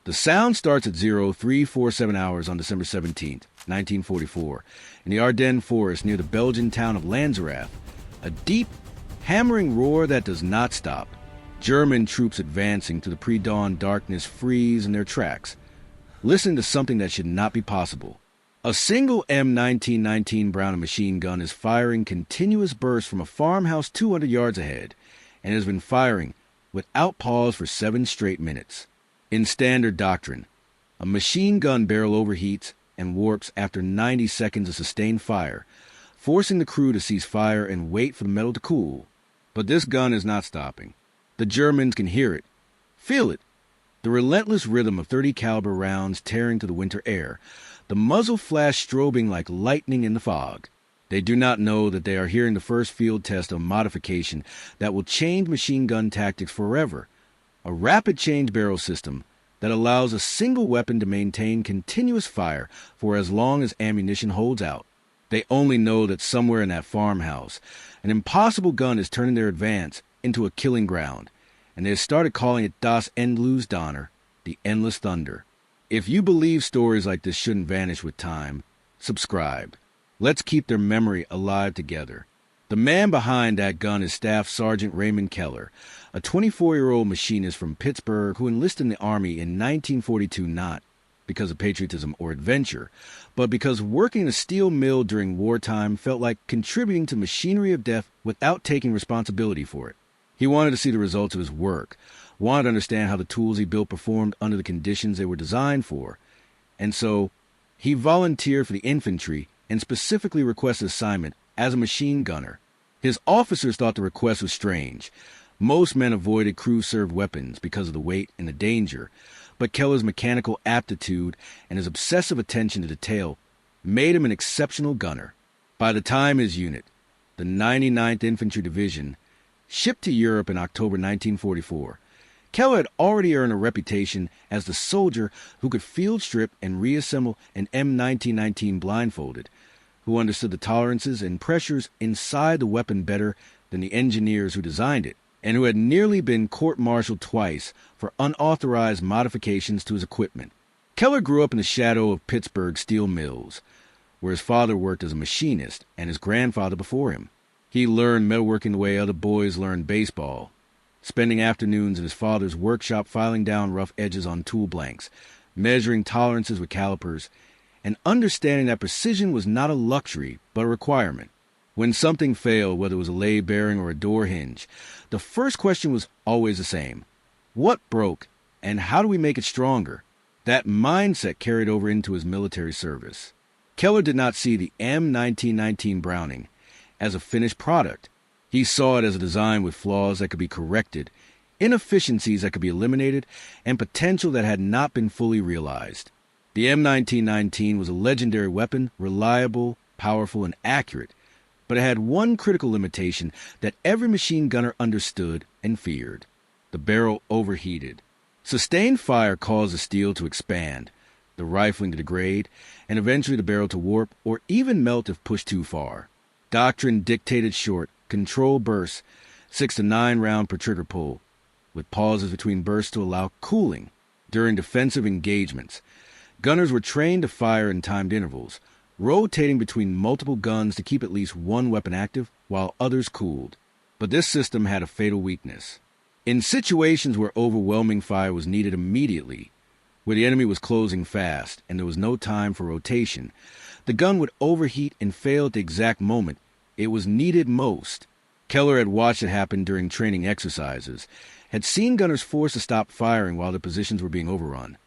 The sound starts at 0347 hours on December 17th, 1944, in the Ardennes forest near the Belgian town of Lanzerath. A deep, hammering roar that does not stop. German troops advancing through the pre-dawn darkness freeze in their tracks, listening to something that should not be possible. A single M1919 Browning machine gun is firing continuous bursts from a farmhouse 200 yards ahead, and has been firing without pause for 7 straight minutes. In standard doctrine, a machine gun barrel overheats and warps after 90 seconds of sustained fire, forcing the crew to cease fire and wait for the metal to cool. But this gun is not stopping. The Germans can hear it, feel it, the relentless rhythm of 30 caliber rounds tearing through the winter air, the muzzle flash strobing like lightning in the fog. They do not know that they are hearing the first field test of modification that will change machine gun tactics forever. A rapid change barrel system that allows a single weapon to maintain continuous fire for as long as ammunition holds out. They only know that somewhere in that farmhouse, an impossible gun is turning their advance into a killing ground, and they have started calling it Das Endlose Donner, the Endless Thunder. If you believe stories like this shouldn't vanish with time, subscribe. Let's keep their memory alive together. The man behind that gun is Staff Sergeant Raymond Keller, a 24-year-old machinist from Pittsburgh who enlisted in the Army in 1942 not because of patriotism or adventure, but because working in a steel mill during wartime felt like contributing to machinery of death without taking responsibility for it. He wanted to see the results of his work, wanted to understand how the tools he built performed under the conditions they were designed for, and so he volunteered for the infantry and specifically requested assignment as a machine gunner. His officers thought the request was strange. Most men avoided crew-served weapons because of the weight and the danger, but Keller's mechanical aptitude and his obsessive attention to detail made him an exceptional gunner. By the time his unit, the 99th Infantry Division, shipped to Europe in October 1944, Keller had already earned a reputation as the soldier who could field strip and reassemble an M1919 blindfolded, who understood the tolerances and pressures inside the weapon better than the engineers who designed it, and who had nearly been court-martialed twice for unauthorized modifications to his equipment. Keller grew up in the shadow of Pittsburgh steel mills, where his father worked as a machinist and his grandfather before him. He learned metalworking the way other boys learned baseball, spending afternoons in his father's workshop filing down rough edges on tool blanks, measuring tolerances with calipers, and understanding that precision was not a luxury, but a requirement. When something failed, whether it was a lathe bearing or a door hinge, the first question was always the same. What broke, and how do we make it stronger? That mindset carried over into his military service. Keller did not see the M1919 Browning as a finished product. He saw it as a design with flaws that could be corrected, inefficiencies that could be eliminated, and potential that had not been fully realized. The M1919 was a legendary weapon, reliable, powerful, and accurate, but it had one critical limitation that every machine gunner understood and feared. The barrel overheated. Sustained fire caused the steel to expand, the rifling to degrade, and eventually the barrel to warp or even melt if pushed too far. Doctrine dictated short, controlled bursts, 6 to 9 round per trigger pull, with pauses between bursts to allow cooling. During defensive engagements, gunners were trained to fire in timed intervals, rotating between multiple guns to keep at least one weapon active while others cooled. But this system had a fatal weakness. In situations where overwhelming fire was needed immediately, where the enemy was closing fast and there was no time for rotation, the gun would overheat and fail at the exact moment it was needed most. Keller had watched it happen during training exercises, had seen gunners forced to stop firing while their positions were being overrun,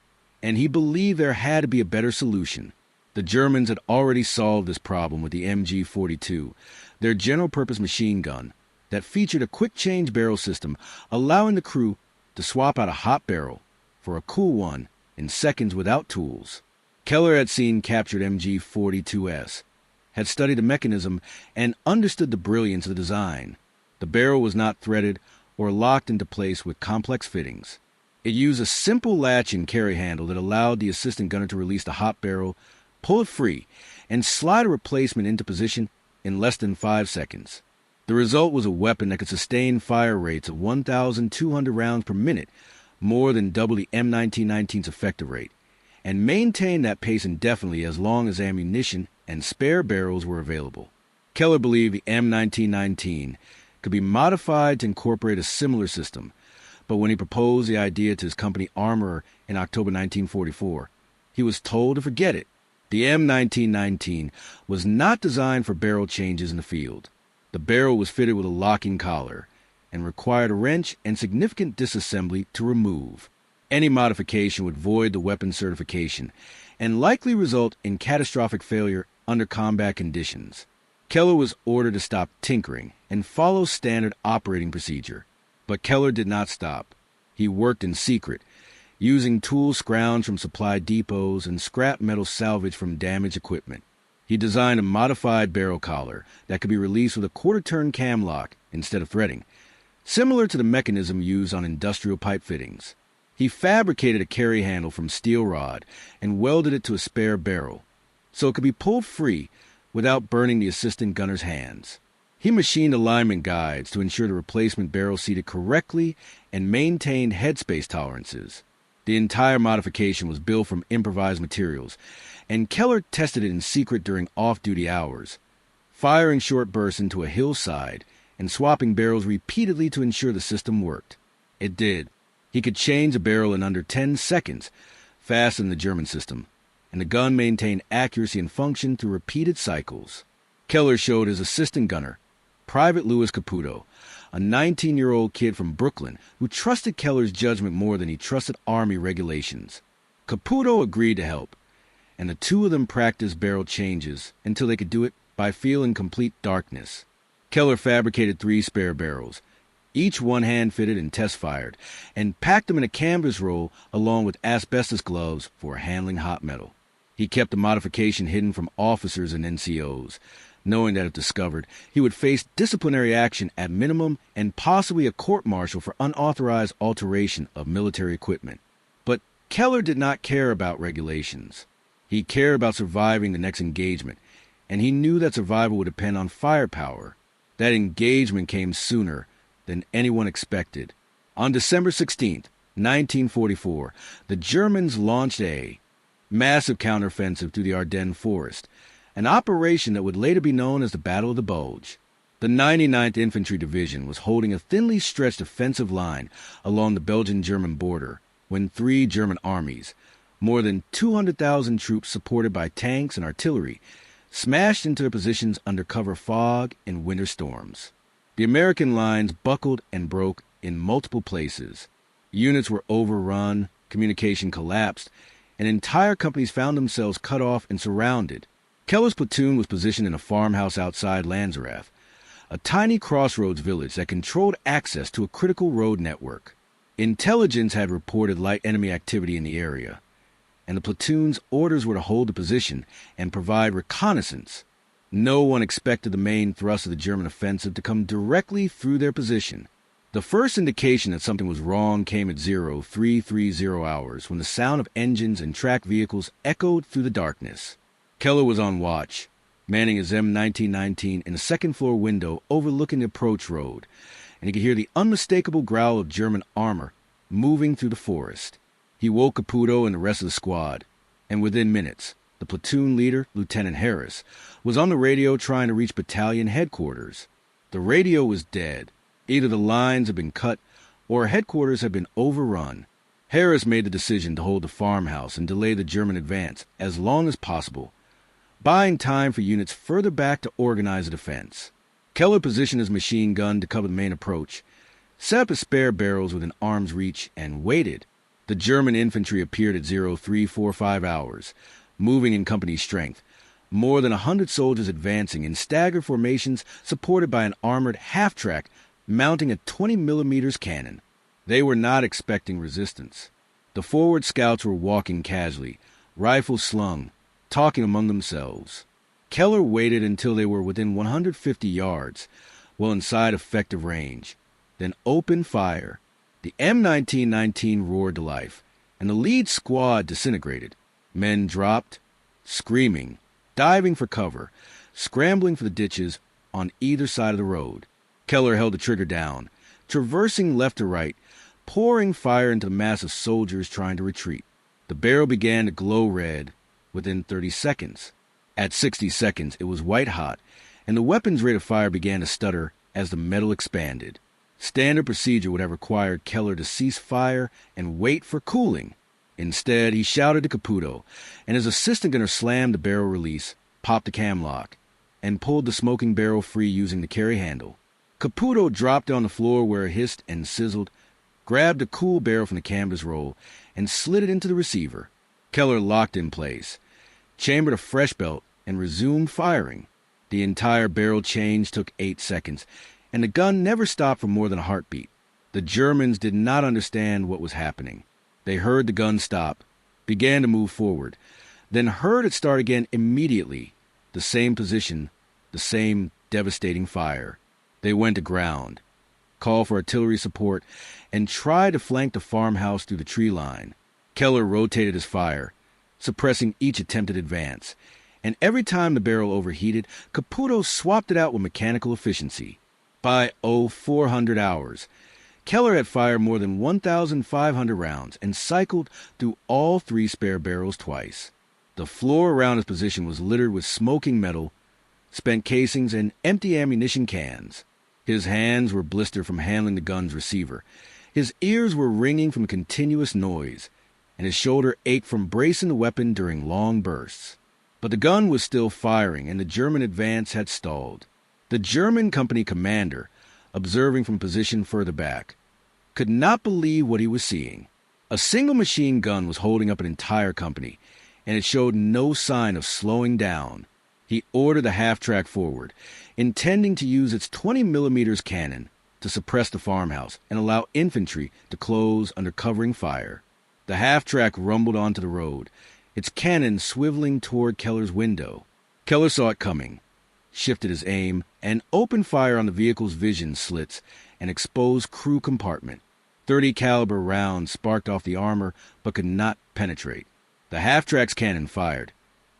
and he believed there had to be a better solution. The Germans had already solved this problem with the MG-42, their general-purpose machine gun, that featured a quick-change barrel system, allowing the crew to swap out a hot barrel for a cool one in seconds without tools. Keller had seen captured MG-42s, had studied the mechanism, and understood the brilliance of the design. The barrel was not threaded or locked into place with complex fittings. It used a simple latch and carry handle that allowed the assistant gunner to release the hot barrel, pull it free, and slide a replacement into position in less than 5 seconds. The result was a weapon that could sustain fire rates of 1,200 rounds per minute, more than double the M1919's effective rate, and maintained that pace indefinitely as long as ammunition and spare barrels were available. Keller believed the M1919 could be modified to incorporate a similar system, but when he proposed the idea to his company armorer in October 1944, he was told to forget it. The M1919 was not designed for barrel changes in the field. The barrel was fitted with a locking collar and required a wrench and significant disassembly to remove. Any modification would void the weapon certification and likely result in catastrophic failure under combat conditions. Keller was ordered to stop tinkering and follow standard operating procedure. But Keller did not stop. He worked in secret, using tools scrounged from supply depots and scrap metal salvaged from damaged equipment. He designed a modified barrel collar that could be released with a quarter-turn cam lock instead of threading, similar to the mechanism used on industrial pipe fittings. He fabricated a carry handle from steel rod and welded it to a spare barrel, so it could be pulled free without burning the assistant gunner's hands. He machined alignment guides to ensure the replacement barrel seated correctly and maintained headspace tolerances. The entire modification was built from improvised materials, and Keller tested it in secret during off-duty hours, firing short bursts into a hillside and swapping barrels repeatedly to ensure the system worked. It did. He could change a barrel in under 10 seconds, faster than the German system, and the gun maintained accuracy and function through repeated cycles. Keller showed his assistant gunner, Private Louis Caputo, a 19-year-old kid from Brooklyn who trusted Keller's judgment more than he trusted Army regulations. Caputo agreed to help, and the two of them practiced barrel changes until they could do it by feel in complete darkness. Keller fabricated 3 spare barrels, each one hand-fitted and test-fired, and packed them in a canvas roll along with asbestos gloves for handling hot metal. He kept the modification hidden from officers and NCOs, knowing that if discovered, he would face disciplinary action at minimum and possibly a court-martial for unauthorized alteration of military equipment. But Keller did not care about regulations. He cared about surviving the next engagement, and he knew that survival would depend on firepower. That engagement came sooner than anyone expected. On December 16, 1944, the Germans launched a massive counteroffensive through the Ardennes forest, an operation that would later be known as the Battle of the Bulge. The 99th Infantry Division was holding a thinly stretched offensive line along the Belgian-German border when 3 German armies, more than 200,000 troops supported by tanks and artillery, smashed into their positions under cover of fog and winter storms. The American lines buckled and broke in multiple places. Units were overrun, communication collapsed, and entire companies found themselves cut off and surrounded. Keller's platoon was positioned in a farmhouse outside Lanzerath, a tiny crossroads village that controlled access to a critical road network. Intelligence had reported light enemy activity in the area, and the platoon's orders were to hold the position and provide reconnaissance. No one expected the main thrust of the German offensive to come directly through their position. The first indication that something was wrong came at 0330 hours when the sound of engines and tracked vehicles echoed through the darkness. Keller was on watch, manning his M1919 in a second-floor window overlooking the approach road, and he could hear the unmistakable growl of German armor moving through the forest. He woke Caputo and the rest of the squad, and within minutes, the platoon leader, Lieutenant Harris, was on the radio trying to reach battalion headquarters. The radio was dead. Either the lines had been cut or headquarters had been overrun. Harris made the decision to hold the farmhouse and delay the German advance as long as possible, buying time for units further back to organize a defense. Keller positioned his machine gun to cover the main approach, set up his spare barrels within arm's reach, and waited. The German infantry appeared at 0345 hours, moving in company strength, more than 100 soldiers advancing in staggered formations supported by an armored half-track mounting a 20mm cannon. They were not expecting resistance. The forward scouts were walking casually, rifles slung, talking among themselves. Keller waited until they were within 150 yards, well inside effective range, then opened fire. The M1919 roared to life, and the lead squad disintegrated. Men dropped, screaming, diving for cover, scrambling for the ditches on either side of the road. Keller held the trigger down, traversing left to right, pouring fire into the mass of soldiers trying to retreat. The barrel began to glow red within 30 seconds. At 60 seconds, it was white hot, and the weapon's rate of fire began to stutter as the metal expanded. Standard procedure would have required Keller to cease fire and wait for cooling. Instead, he shouted to Caputo, and his assistant gunner slammed the barrel release, popped the cam lock, and pulled the smoking barrel free using the carry handle. Caputo dropped on the floor where it hissed and sizzled, grabbed a cool barrel from the canvas roll, and slid it into the receiver. Keller locked in place, chambered a fresh belt, and resumed firing. The entire barrel change took 8 seconds, and the gun never stopped for more than a heartbeat. The Germans did not understand what was happening. They heard the gun stop, began to move forward, then heard it start again immediately. The same position, the same devastating fire. They went to ground, called for artillery support, and tried to flank the farmhouse through the tree line. Keller rotated his fire, suppressing each attempted advance, and every time the barrel overheated, Caputo swapped it out with mechanical efficiency. By 400 hours, Keller had fired more than 1,500 rounds and cycled through all 3 spare barrels twice. The floor around his position was littered with smoking metal, spent casings, and empty ammunition cans. His hands were blistered from handling the gun's receiver. His ears were ringing from continuous noise, and his shoulder ached from bracing the weapon during long bursts. But the gun was still firing, and the German advance had stalled. The German company commander, observing from position further back, could not believe what he was seeing. A single machine gun was holding up an entire company, and it showed no sign of slowing down. He ordered the half-track forward, intending to use its 20mm cannon to suppress the farmhouse and allow infantry to close under covering fire. The half-track rumbled onto the road, its cannon swiveling toward Keller's window. Keller saw it coming, shifted his aim, and opened fire on the vehicle's vision slits and exposed crew compartment. 30 caliber rounds sparked off the armor but could not penetrate. The half-track's cannon fired,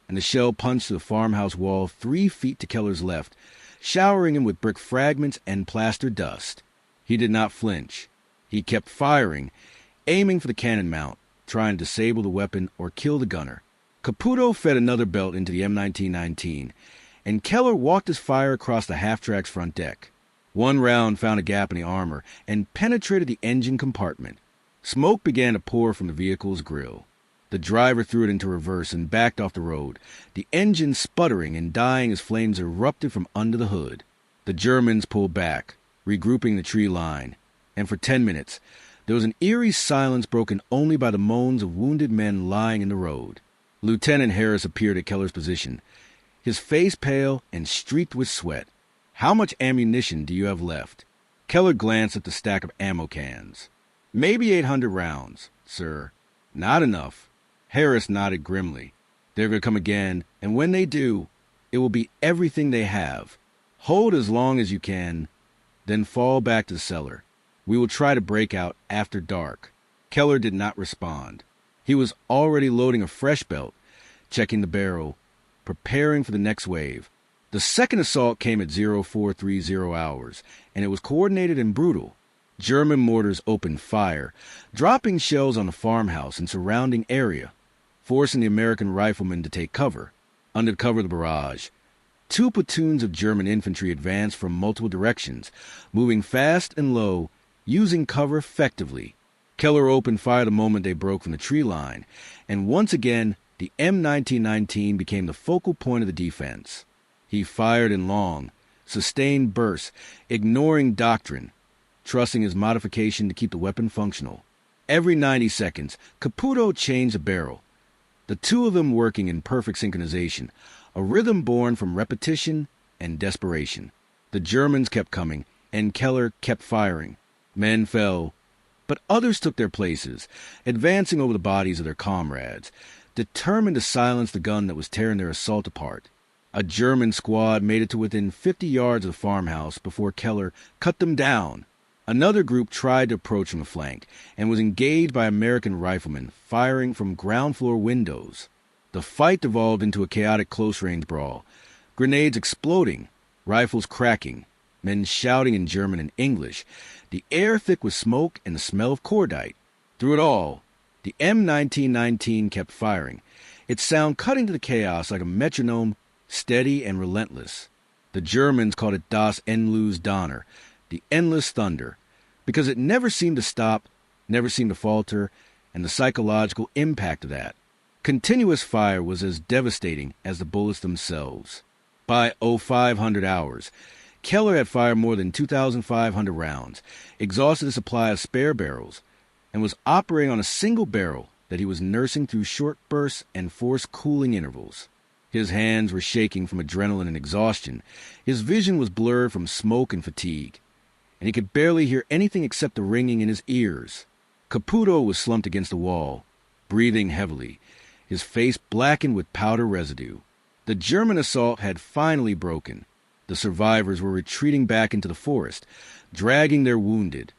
and the shell punched through the farmhouse wall 3 feet to Keller's left, showering him with brick fragments and plaster dust. He did not flinch. He kept firing, aiming for the cannon mount, trying to disable the weapon or kill the gunner. Caputo fed another belt into the M1919, and Keller walked his fire across the half-track's front deck. 1 round found a gap in the armor and penetrated the engine compartment. Smoke began to pour from the vehicle's grill. The driver threw it into reverse and backed off the road, the engine sputtering and dying as flames erupted from under the hood. The Germans pulled back, regrouping the tree line, and for 10 minutes, there was an eerie silence broken only by the moans of wounded men lying in the road. Lieutenant Harris appeared at Keller's position, his face pale and streaked with sweat. "How much ammunition do you have left?" Keller glanced at the stack of ammo cans. "Maybe 800 rounds, sir." "Not enough." Harris nodded grimly. "They're going to come again, and when they do, it will be everything they have. Hold as long as you can, then fall back to the cellar. We will try to break out after dark." Keller did not respond. He was already loading a fresh belt, checking the barrel, preparing for the next wave. The second assault came at 0430 hours, and it was coordinated and brutal. German mortars opened fire, dropping shells on the farmhouse and surrounding area, forcing the American riflemen to take cover. Under cover of the barrage, 2 platoons of German infantry advanced from multiple directions, moving fast and low, using cover effectively. Keller opened fire the moment they broke from the tree line, and once again, the M1919 became the focal point of the defense. He fired in long, sustained bursts, ignoring doctrine, trusting his modification to keep the weapon functional. Every 90 seconds, Caputo changed the barrel, the 2 of them working in perfect synchronization, a rhythm born from repetition and desperation. The Germans kept coming, and Keller kept firing. Men fell, but others took their places, advancing over the bodies of their comrades, determined to silence the gun that was tearing their assault apart. A German squad made it to within 50 yards of the farmhouse before Keller cut them down. Another group tried to approach from the flank and was engaged by American riflemen firing from ground floor windows. The fight devolved into a chaotic close-range brawl, grenades exploding, rifles cracking, men shouting in German and English, the air thick with smoke and the smell of cordite. Through it all, the M1919 kept firing, its sound cutting to the chaos like a metronome, steady and relentless. The Germans called it Das Endlose Donner, the endless thunder, because it never seemed to stop, never seemed to falter, and the psychological impact of that. Continuous fire was as devastating as the bullets themselves. By 0500 hours, Keller had fired more than 2,500 rounds, exhausted a supply of spare barrels, and was operating on a single barrel that he was nursing through short bursts and forced cooling intervals. His hands were shaking from adrenaline and exhaustion. His vision was blurred from smoke and fatigue, and he could barely hear anything except the ringing in his ears. Caputo was slumped against the wall, breathing heavily, his face blackened with powder residue. The German assault had finally broken. The survivors were retreating back into the forest, dragging their wounded,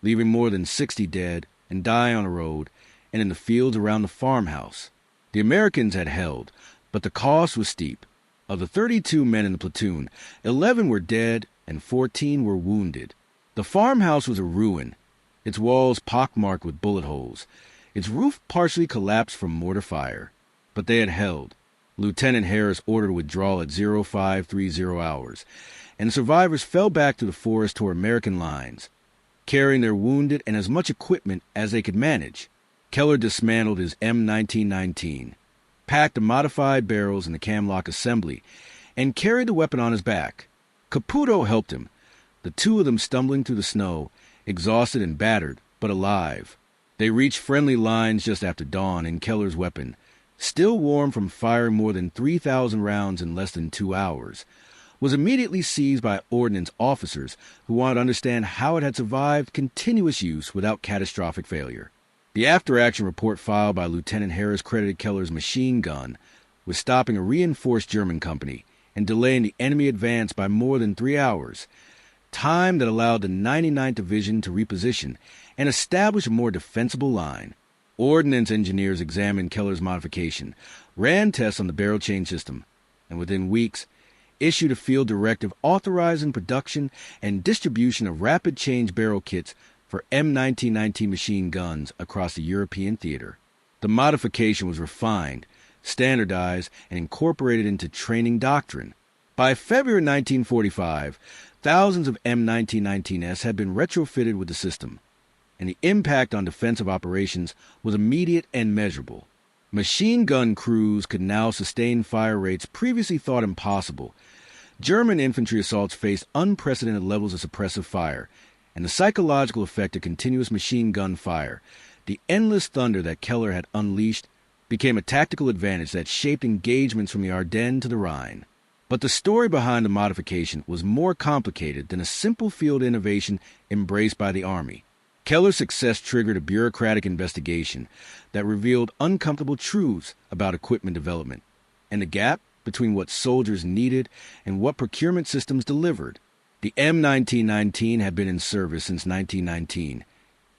leaving more than 60 dead and dying on the road and in the fields around the farmhouse. The Americans had held, but the cost was steep. Of the 32 men in the platoon, 11 were dead and 14 were wounded. The farmhouse was a ruin, its walls pockmarked with bullet holes, its roof partially collapsed from mortar fire. But they had held. Lieutenant Harris ordered withdrawal at 0530 hours, and the survivors fell back through the forest toward American lines, carrying their wounded and as much equipment as they could manage. Keller dismantled his M1919, packed the modified barrels in the camlock assembly, and carried the weapon on his back. Caputo helped him, the two of them stumbling through the snow, exhausted and battered, but alive. They reached friendly lines just after dawn, and Keller's weapon, still warm from firing more than 3,000 rounds in less than 2 hours, was immediately seized by ordnance officers who wanted to understand how it had survived continuous use without catastrophic failure. The after-action report filed by Lieutenant Harris credited Keller's machine gun with stopping a reinforced German company and delaying the enemy advance by more than 3 hours, time that allowed the 99th Division to reposition and establish a more defensible line. Ordnance engineers examined Keller's modification, ran tests on the barrel chain system, and within weeks issued a field directive authorizing production and distribution of rapid change barrel kits for M1919 machine guns across the European theater. The modification was refined, standardized, and incorporated into training doctrine. By February 1945, thousands of M1919s had been retrofitted with the system, and the impact on defensive operations was immediate and measurable. Machine gun crews could now sustain fire rates previously thought impossible. German infantry assaults faced unprecedented levels of suppressive fire, and the psychological effect of continuous machine gun fire, the endless thunder that Keller had unleashed, became a tactical advantage that shaped engagements from the Ardennes to the Rhine. But the story behind the modification was more complicated than a simple field innovation embraced by the Army. Keller's success triggered a bureaucratic investigation that revealed uncomfortable truths about equipment development and the gap between what soldiers needed and what procurement systems delivered. The M1919 had been in service since 1919,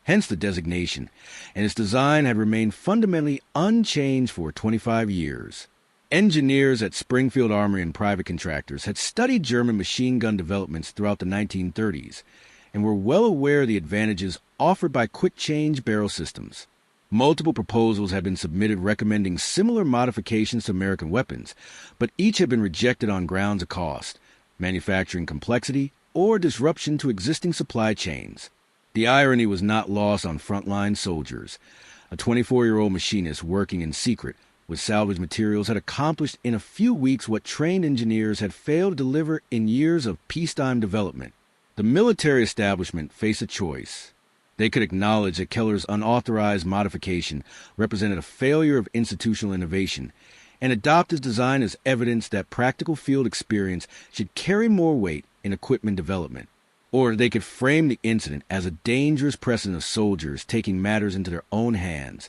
hence the designation, and its design had remained fundamentally unchanged for 25 years. Engineers at Springfield Armory and private contractors had studied German machine gun developments throughout the 1930s and were well aware of the advantages offered by quick-change barrel systems. Multiple proposals had been submitted recommending similar modifications to American weapons, but each had been rejected on grounds of cost, manufacturing complexity, or disruption to existing supply chains. The irony was not lost on frontline soldiers. A 24-year-old machinist working in secret with salvage materials had accomplished in a few weeks what trained engineers had failed to deliver in years of peacetime development. The military establishment faced a choice. They could acknowledge that Keller's unauthorized modification represented a failure of institutional innovation and adopt his design as evidence that practical field experience should carry more weight in equipment development. Or they could frame the incident as a dangerous precedent of soldiers taking matters into their own hands,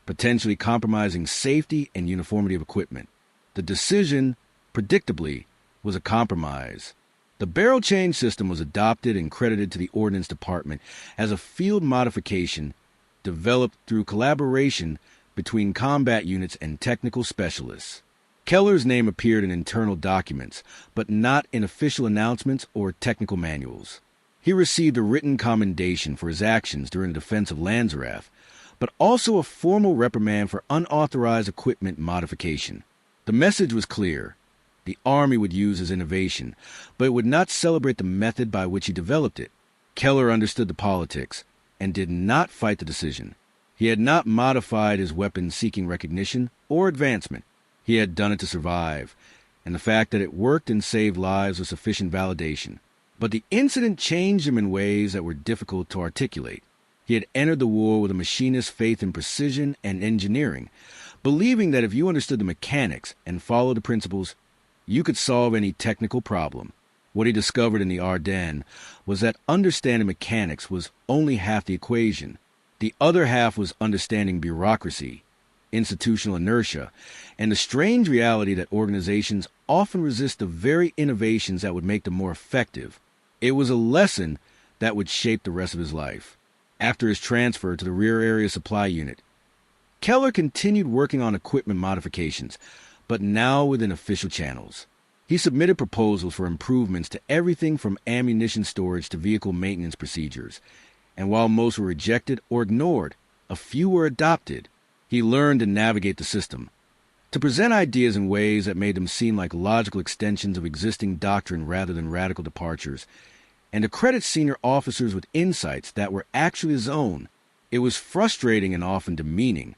potentially compromising safety and uniformity of equipment. The decision, predictably, was a compromise. The barrel change system was adopted and credited to the Ordnance Department as a field modification developed through collaboration between combat units and technical specialists. Keller's name appeared in internal documents, but not in official announcements or technical manuals. He received a written commendation for his actions during the defense of Lanzerath, but also a formal reprimand for unauthorized equipment modification. The message was clear. The Army would use his innovation, but it would not celebrate the method by which he developed it. Keller understood the politics and did not fight the decision. He had not modified his weapon seeking recognition or advancement. He had done it to survive, and the fact that it worked and saved lives was sufficient validation. But the incident changed him in ways that were difficult to articulate. He had entered the war with a machinist's faith in precision and engineering, believing that if you understood the mechanics and followed the principles, you could solve any technical problem. What he discovered in the Ardennes was that understanding mechanics was only half the equation. The other half was understanding bureaucracy, institutional inertia, and the strange reality that organizations often resist the very innovations that would make them more effective. It was a lesson that would shape the rest of his life. After his transfer to the Rear Area Supply Unit, Keller continued working on equipment modifications, but now within official channels. He submitted proposals for improvements to everything from ammunition storage to vehicle maintenance procedures, and while most were rejected or ignored, a few were adopted. He learned to navigate the system, to present ideas in ways that made them seem like logical extensions of existing doctrine rather than radical departures, and to credit senior officers with insights that were actually his own. It was frustrating and often demeaning,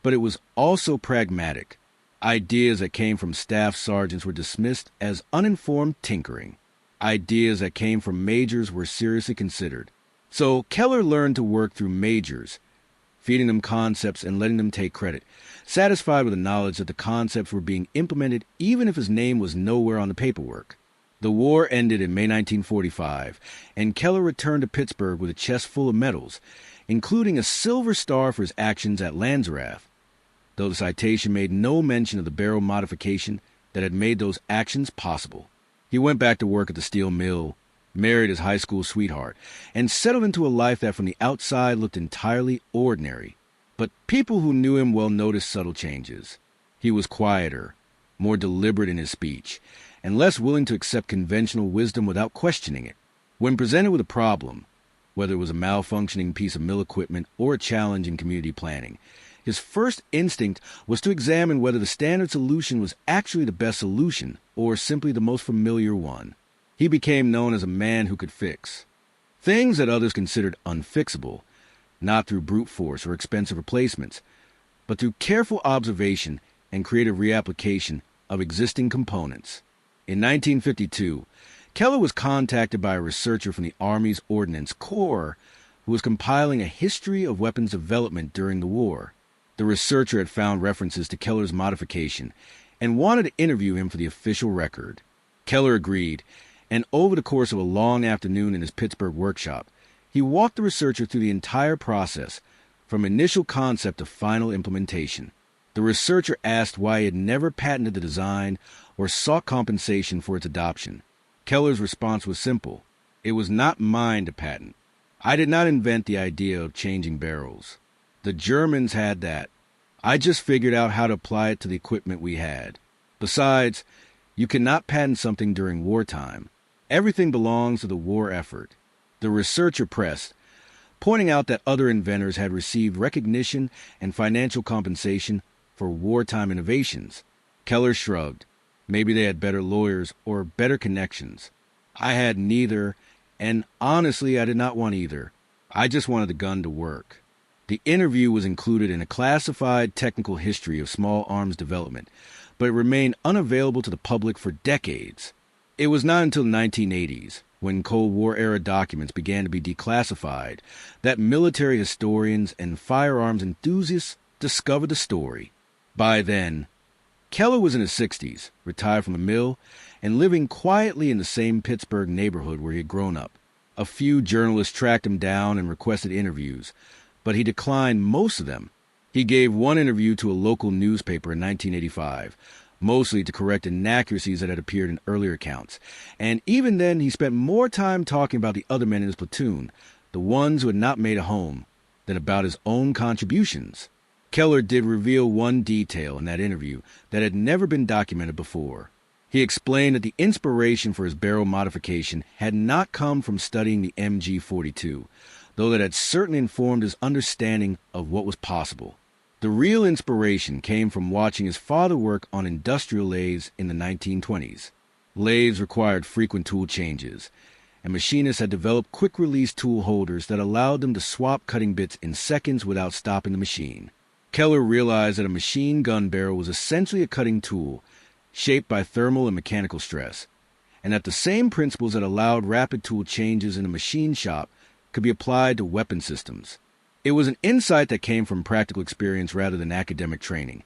but it was also pragmatic. Ideas that came from staff sergeants were dismissed as uninformed tinkering. Ideas that came from majors were seriously considered. So Keller learned to work through majors, feeding them concepts and letting them take credit, satisfied with the knowledge that the concepts were being implemented even if his name was nowhere on the paperwork. The war ended in May 1945, and Keller returned to Pittsburgh with a chest full of medals, including a Silver Star for his actions at Lanzerath, though the citation made no mention of the barrel modification that had made those actions possible. He went back to work at the steel mill, married his high school sweetheart, and settled into a life that from the outside looked entirely ordinary. But people who knew him well noticed subtle changes. He was quieter, more deliberate in his speech, and less willing to accept conventional wisdom without questioning it. When presented with a problem, whether it was a malfunctioning piece of mill equipment or a challenge in community planning, his first instinct was to examine whether the standard solution was actually the best solution or simply the most familiar one. He became known as a man who could fix things that others considered unfixable, not through brute force or expensive replacements, but through careful observation and creative reapplication of existing components. In 1952, Keller was contacted by a researcher from the Army's Ordnance Corps who was compiling a history of weapons development during the war. The researcher had found references to Keller's modification and wanted to interview him for the official record. Keller agreed, and over the course of a long afternoon in his Pittsburgh workshop, he walked the researcher through the entire process, from initial concept to final implementation. The researcher asked why he had never patented the design or sought compensation for its adoption. Keller's response was simple. It was not mine to patent. I did not invent the idea of changing barrels. The Germans had that. I just figured out how to apply it to the equipment we had. Besides, you cannot patent something during wartime. Everything belongs to the war effort. The researcher pressed, pointing out that other inventors had received recognition and financial compensation for wartime innovations. Keller shrugged. Maybe they had better lawyers or better connections. I had neither, and honestly, I did not want either. I just wanted the gun to work. The interview was included in a classified technical history of small arms development, but it remained unavailable to the public for decades. It was not until the 1980s, when Cold War-era documents began to be declassified, that military historians and firearms enthusiasts discovered the story. By then, Keller was in his 60s, retired from the mill, and living quietly in the same Pittsburgh neighborhood where he had grown up. A few journalists tracked him down and requested interviews, but he declined most of them. He gave one interview to a local newspaper in 1985, mostly to correct inaccuracies that had appeared in earlier accounts, and even then he spent more time talking about the other men in his platoon, the ones who had not made a home, than about his own contributions. Keller did reveal one detail in that interview that had never been documented before. He explained that the inspiration for his barrel modification had not come from studying the MG42, though that had certainly informed his understanding of what was possible. The real inspiration came from watching his father work on industrial lathes in the 1920s. Lathes required frequent tool changes, and machinists had developed quick-release tool holders that allowed them to swap cutting bits in seconds without stopping the machine. Keller realized that a machine gun barrel was essentially a cutting tool, shaped by thermal and mechanical stress, and that the same principles that allowed rapid tool changes in a machine shop could be applied to weapon systems. It was an insight that came from practical experience rather than academic training,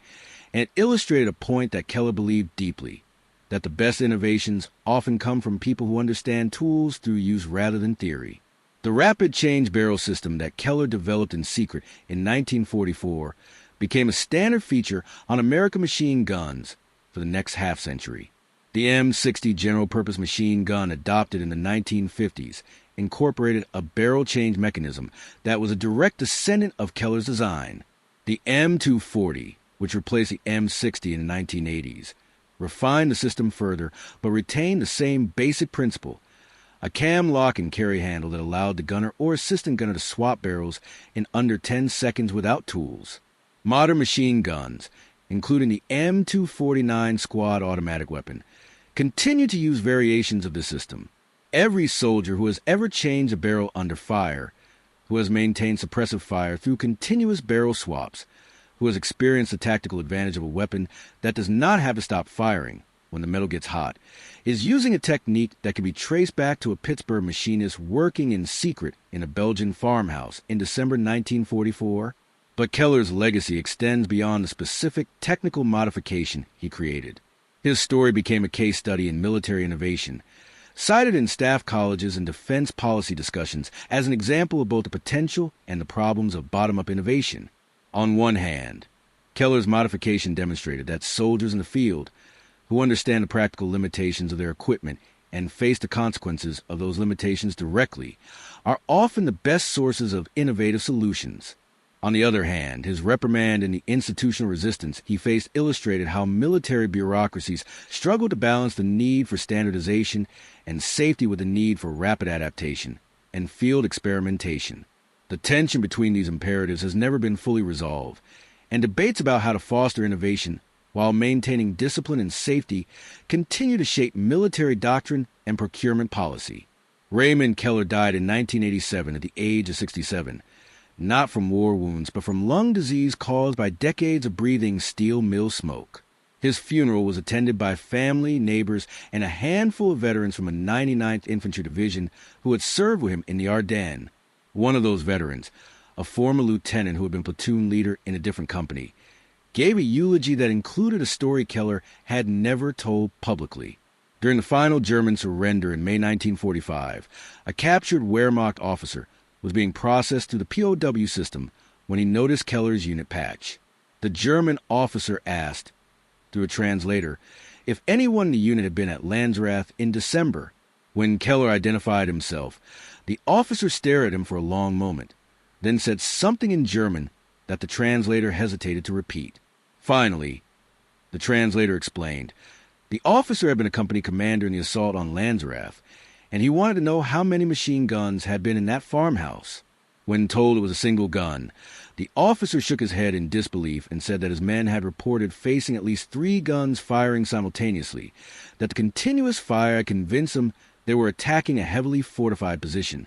and it illustrated a point that Keller believed deeply, that the best innovations often come from people who understand tools through use rather than theory. The rapid change barrel system that Keller developed in secret in 1944 became a standard feature on American machine guns for the next half-century. The M60 general-purpose machine gun adopted in the 1950s incorporated a barrel change mechanism that was a direct descendant of Keller's design. The M240, which replaced the M60 in the 1980s, refined the system further but retained the same basic principle, a cam lock and carry handle that allowed the gunner or assistant gunner to swap barrels in under 10 seconds without tools. Modern machine guns, including the M249 squad automatic weapon, continue to use variations of this system. Every soldier who has ever changed a barrel under fire, who has maintained suppressive fire through continuous barrel swaps, who has experienced the tactical advantage of a weapon that does not have to stop firing when the metal gets hot, is using a technique that can be traced back to a Pittsburgh machinist working in secret in a Belgian farmhouse in December 1944. But Keller's legacy extends beyond the specific technical modification he created. His story became a case study in military innovation, cited in staff colleges and defense policy discussions as an example of both the potential and the problems of bottom-up innovation. On one hand, Keller's modification demonstrated that soldiers in the field, who understand the practical limitations of their equipment and face the consequences of those limitations directly, are often the best sources of innovative solutions. On the other hand, his reprimand and the institutional resistance he faced illustrated how military bureaucracies struggle to balance the need for standardization and safety with the need for rapid adaptation and field experimentation. The tension between these imperatives has never been fully resolved, and debates about how to foster innovation while maintaining discipline and safety continue to shape military doctrine and procurement policy. Raymond Keller died in 1987 at the age of 67. Not from war wounds, but from lung disease caused by decades of breathing steel mill smoke. His funeral was attended by family, neighbors, and a handful of veterans from a 99th Infantry Division who had served with him in the Ardennes. One of those veterans, a former lieutenant who had been platoon leader in a different company, gave a eulogy that included a story Keller had never told publicly. During the final German surrender in May 1945, a captured Wehrmacht officer was being processed through the POW system when he noticed Keller's unit patch. The German officer asked, through a translator, if anyone in the unit had been at Landsrath in December. When Keller identified himself, the officer stared at him for a long moment, then said something in German that the translator hesitated to repeat. Finally, the translator explained, the officer had been a company commander in the assault on Landsrath, and he wanted to know how many machine guns had been in that farmhouse. When told it was a single gun, the officer shook his head in disbelief and said that his men had reported facing at least 3 guns firing simultaneously, that the continuous fire had convinced them they were attacking a heavily fortified position,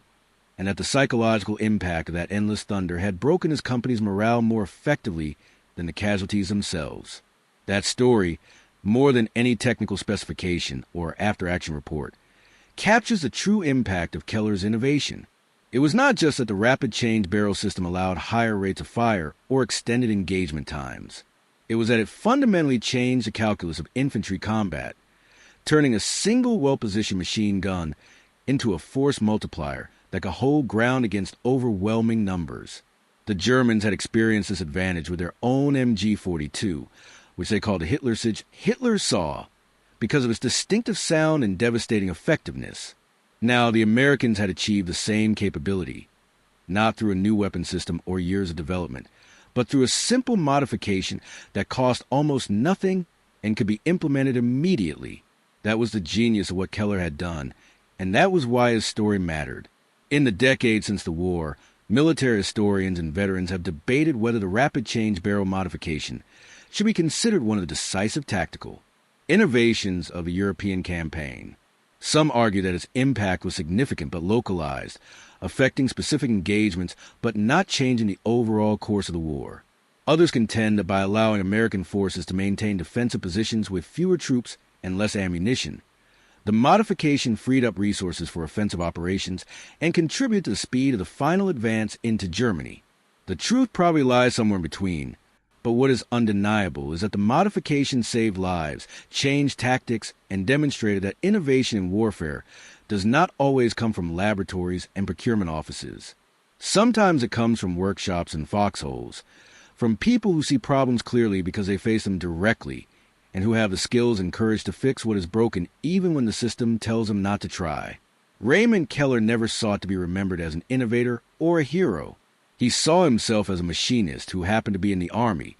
and that the psychological impact of that endless thunder had broken his company's morale more effectively than the casualties themselves. That story, more than any technical specification or after-action report, captures the true impact of Keller's innovation. It was not just that the rapid change barrel system allowed higher rates of fire or extended engagement times. It was that it fundamentally changed the calculus of infantry combat, turning a single well-positioned machine gun into a force multiplier that could hold ground against overwhelming numbers. The Germans had experienced this advantage with their own MG42, which they called the Hitler saw, because of its distinctive sound and devastating effectiveness. Now, the Americans had achieved the same capability, not through a new weapon system or years of development, but through a simple modification that cost almost nothing and could be implemented immediately. That was the genius of what Keller had done, and that was why his story mattered. In the decades since the war, military historians and veterans have debated whether the rapid change barrel modification should be considered one of the decisive tactical innovations of a European campaign. Some argue that its impact was significant but localized, affecting specific engagements but not changing the overall course of the war. Others contend that by allowing American forces to maintain defensive positions with fewer troops and less ammunition, the modification freed up resources for offensive operations and contributed to the speed of the final advance into Germany. The truth probably lies somewhere in between, but what is undeniable is that the modification saved lives, changed tactics, and demonstrated that innovation in warfare does not always come from laboratories and procurement offices. Sometimes it comes from workshops and foxholes, from people who see problems clearly because they face them directly, and who have the skills and courage to fix what is broken even when the system tells them not to try. Raymond Keller never sought to be remembered as an innovator or a hero. He saw himself as a machinist who happened to be in the Army,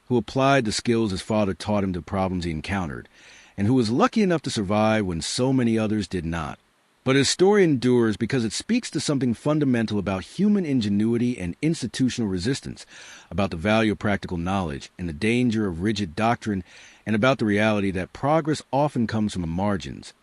who applied the skills his father taught him to problems he encountered, and who was lucky enough to survive when so many others did not. But his story endures because it speaks to something fundamental about human ingenuity and institutional resistance, about the value of practical knowledge and the danger of rigid doctrine, and about the reality that progress often comes from the margins,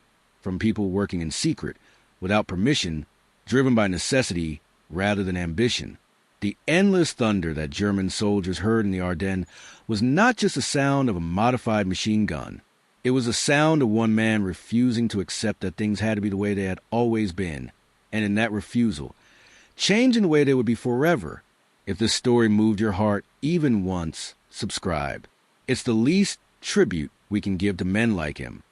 from people working in secret, without permission, driven by necessity rather than ambition. The endless thunder that German soldiers heard in the Ardennes was not just the sound of a modified machine gun. It was the sound of one man refusing to accept that things had to be the way they had always been, and in that refusal, changing the way they would be forever. If this story moved your heart even once, subscribe. It's the least tribute we can give to men like him.